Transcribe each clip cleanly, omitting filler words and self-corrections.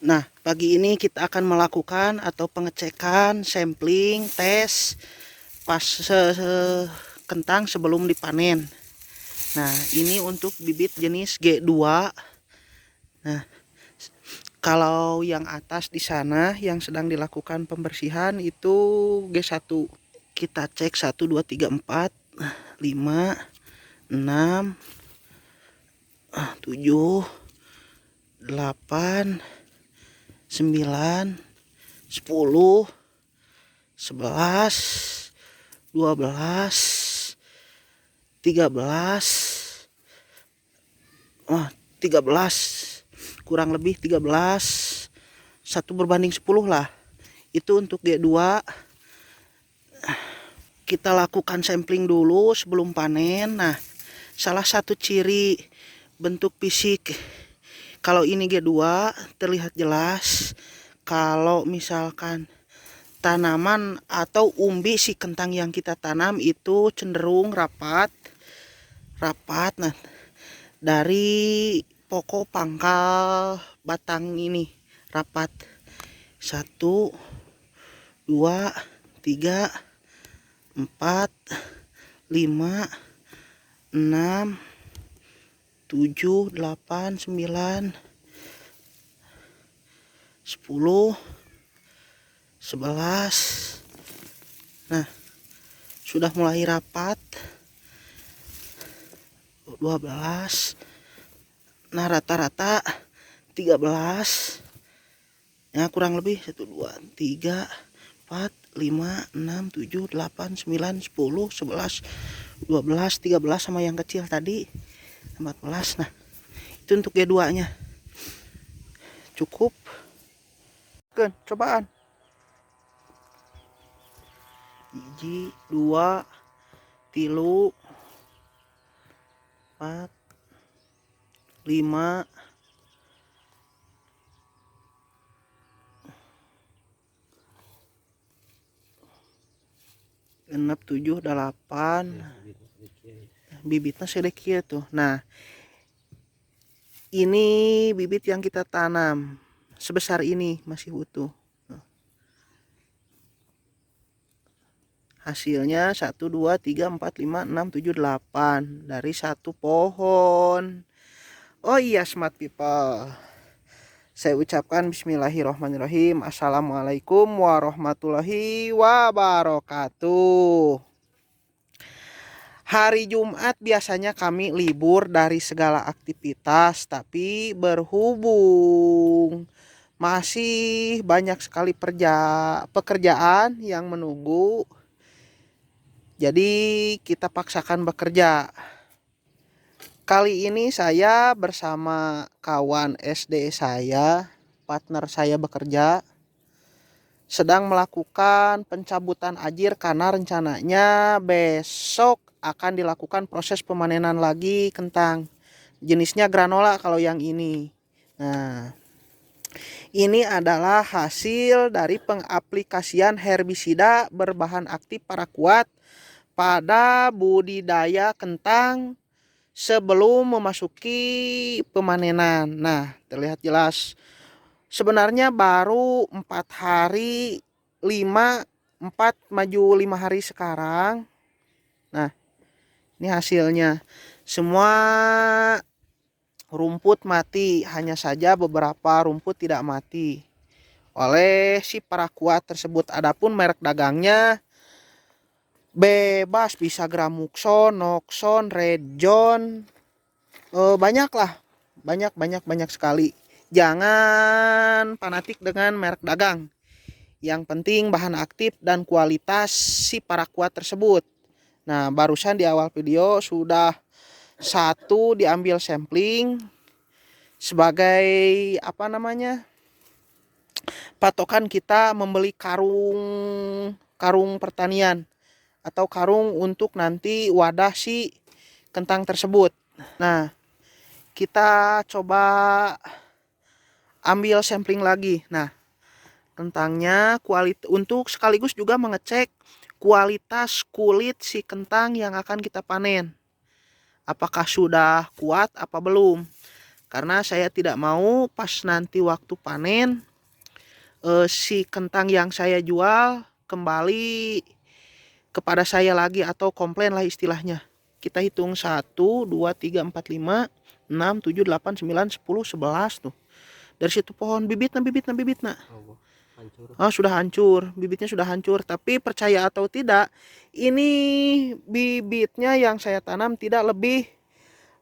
Nah, pagi ini kita akan melakukan atau pengecekan, sampling, tes pas kentang sebelum dipanen. Nah, ini untuk bibit jenis G2. Nah, kalau yang atas di sana yang sedang dilakukan pembersihan itu G1. Kita cek 1 2 3 4 5 6 7 8 9 10 11 12 13 13 kurang lebih 13 1/10 lah. Itu untuk G2. Kita lakukan sampling dulu sebelum panen. Nah, salah satu ciri bentuk fisik kalau ini G2 terlihat jelas. Kalau misalkan tanaman atau umbi si kentang yang kita tanam itu cenderung rapat. Nah, dari pokok pangkal batang ini rapat. 1 2 3 4 5 6 7 8 9 10 11. Nah, sudah mulai rapat. 12. Nah, rata-rata 13. Ya, kurang lebih 1 2 3 4 5 6 7 8 9 10 11 12 13 sama yang kecil tadi 14. Nah, itu untuk G2 nya cukup. Cobaan 1 2 3 4 5 6 7 8. Bibitnya sedikit tuh. Nah, ini bibit yang kita tanam sebesar ini masih utuh. Hasilnya 1 2 3 4 5 6 7 8 dari satu pohon. Oh iya, smart people, saya ucapkan bismillahirrahmanirrahim. Assalamualaikum warahmatullahi wabarakatuh. Hari Jumat biasanya kami libur dari segala aktivitas, tapi berhubung masih banyak sekali pekerjaan yang menunggu, jadi kita paksakan bekerja. Kali ini saya bersama kawan SD saya, partner saya bekerja, sedang melakukan pencabutan ajir karena rencananya besok akan dilakukan proses pemanenan lagi kentang. Jenisnya granola kalau yang ini. Nah, ini adalah hasil dari pengaplikasian herbisida berbahan aktif paraquat pada budidaya kentang sebelum memasuki pemanenan. Nah, terlihat jelas. Sebenarnya baru 4 hari, 4 maju 5 hari sekarang. Nah, ini hasilnya. Semua rumput mati, hanya saja beberapa rumput tidak mati oleh si paraquat tersebut. Adapun merek dagangnya bebas, bisa Gramuxon, Noxon, Redjon, banyak lah, banyak sekali. Jangan fanatik dengan merek dagang. Yang penting bahan aktif dan kualitas si paraquat tersebut. Nah, barusan di awal video sudah satu diambil sampling sebagai patokan kita membeli karung pertanian atau karung untuk nanti wadah si kentang tersebut. Nah, kita coba ambil sampling lagi. Nah, kentangnya untuk sekaligus juga mengecek kualitas kulit si kentang yang akan kita panen. Apakah sudah kuat apa belum? Karena saya tidak mau pas nanti waktu panen si kentang yang saya jual kembali kepada saya lagi atau komplain lah istilahnya. Kita hitung 1, 2, 3, 4, 5, 6, 7, 8, 9, 10, 11 tuh. Dari situ pohon bibitnya. Sudah hancur, bibitnya sudah hancur. Tapi percaya atau tidak, ini bibitnya yang saya tanam tidak lebih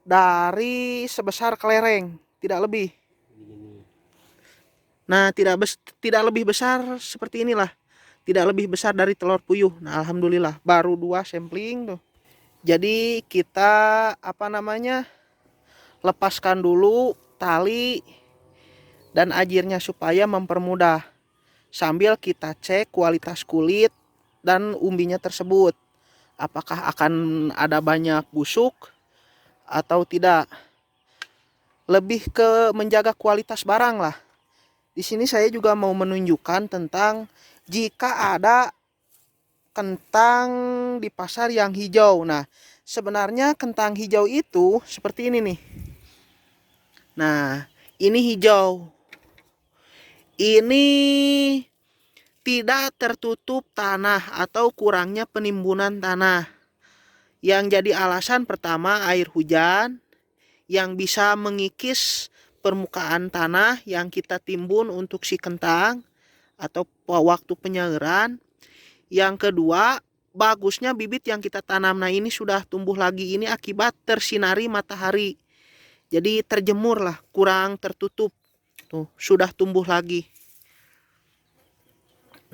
dari sebesar kelereng, tidak lebih. Nah, tidak lebih besar seperti inilah. Tidak lebih besar dari telur puyuh. Nah, alhamdulillah baru 2 sampling tuh. Jadi kita lepaskan dulu tali dan ajirnya supaya mempermudah. Sambil kita cek kualitas kulit dan umbinya tersebut. Apakah akan ada banyak busuk atau tidak. Lebih ke menjaga kualitas barang lah. Di sini saya juga mau menunjukkan tentang jika ada kentang di pasar yang hijau. Nah, sebenarnya kentang hijau itu seperti ini nih. Nah, ini hijau. Ini tidak tertutup tanah atau kurangnya penimbunan tanah. Yang jadi alasan pertama air hujan yang bisa mengikis permukaan tanah yang kita timbun untuk si kentang atau waktu penyairan. Yang kedua, bagusnya bibit yang kita tanam. Nah, ini sudah tumbuh lagi. Ini akibat tersinari matahari. Jadi terjemur lah, kurang tertutup. Tuh, sudah tumbuh lagi.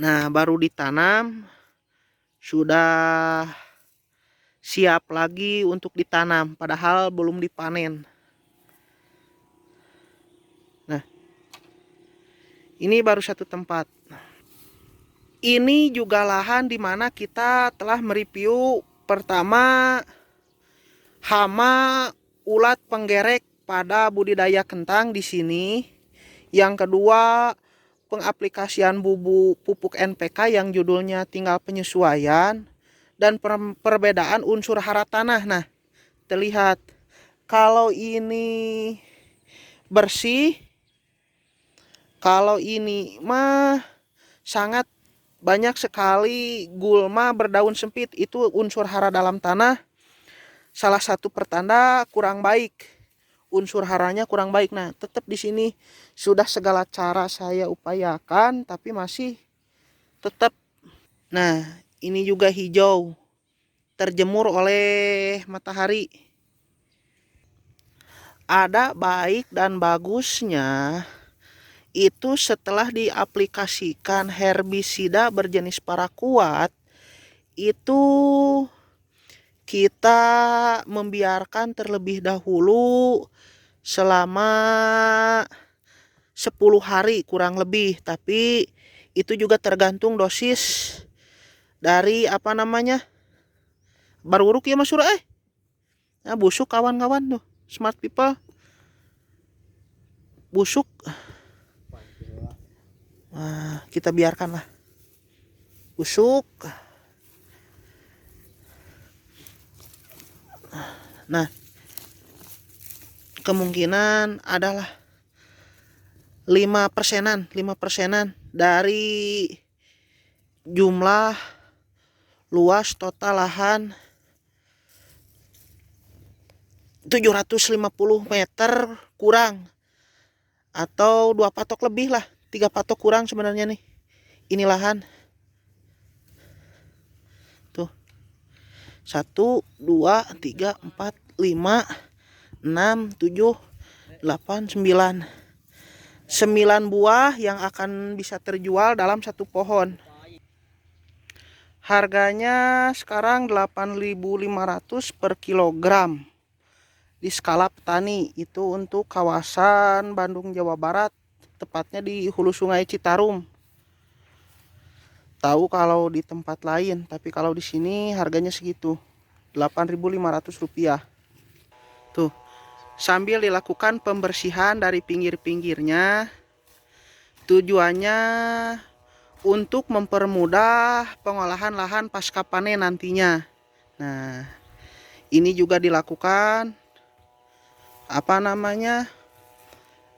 Nah, baru ditanam. Sudah siap lagi untuk ditanam. Padahal belum dipanen. Nah, ini baru satu tempat. Ini juga lahan di mana kita telah mereview pertama hama ulat penggerek pada budidaya kentang di sini. Yang kedua, pengaplikasian pupuk NPK yang judulnya tinggal penyesuaian dan perbedaan unsur hara tanah. Nah, terlihat kalau ini bersih, kalau ini mah sangat banyak sekali gulma berdaun sempit. Itu unsur hara dalam tanah. Salah satu pertanda kurang baik. Unsur haranya kurang baik. Nah, tetap di sini sudah segala cara saya upayakan, tapi masih tetap. Nah, ini juga hijau, terjemur oleh matahari. Ada baik dan bagusnya itu setelah diaplikasikan herbisida berjenis paraquat, itu kita membiarkan terlebih dahulu selama 10 hari kurang lebih. Tapi itu juga tergantung dosis dari baru uruk ya Mas Sura Nah, busuk kawan-kawan tuh, smart people. Busuk. Nah, kita biarkanlah busuk. Nah, kemungkinan adalah 5%an dari jumlah luas total lahan 750 meter kurang, atau 2 patok lebih lah, 3 patok kurang sebenarnya nih. Ini lahan tuh 1, 2, 3, 4, 5, 6, 7, 8, 9 buah yang akan bisa terjual dalam satu pohon. Harganya sekarang 8.500 per kilogram di skala petani. Itu untuk kawasan Bandung Jawa Barat, tepatnya di hulu sungai Citarum. Tahu kalau di tempat lain, tapi kalau di sini harganya segitu, Rp8.500. Tuh, sambil dilakukan pembersihan dari pinggir-pinggirnya. Tujuannya untuk mempermudah pengolahan lahan pasca panen nantinya. Nah, ini juga dilakukan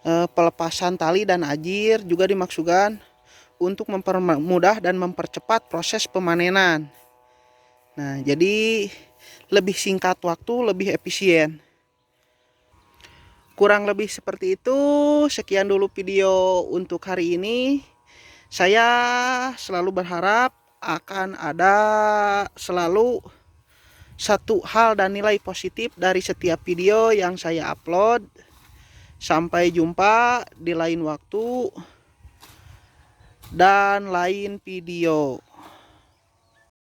pelepasan tali dan ajir juga dimaksudkan untuk mempermudah dan mempercepat proses pemanenan. Nah, jadi lebih singkat waktu, lebih efisien. Kurang lebih seperti itu. Sekian dulu video untuk hari ini. Saya selalu berharap akan ada selalu satu hal dan nilai positif dari setiap video yang saya upload. Sampai jumpa di lain waktu dan lain video.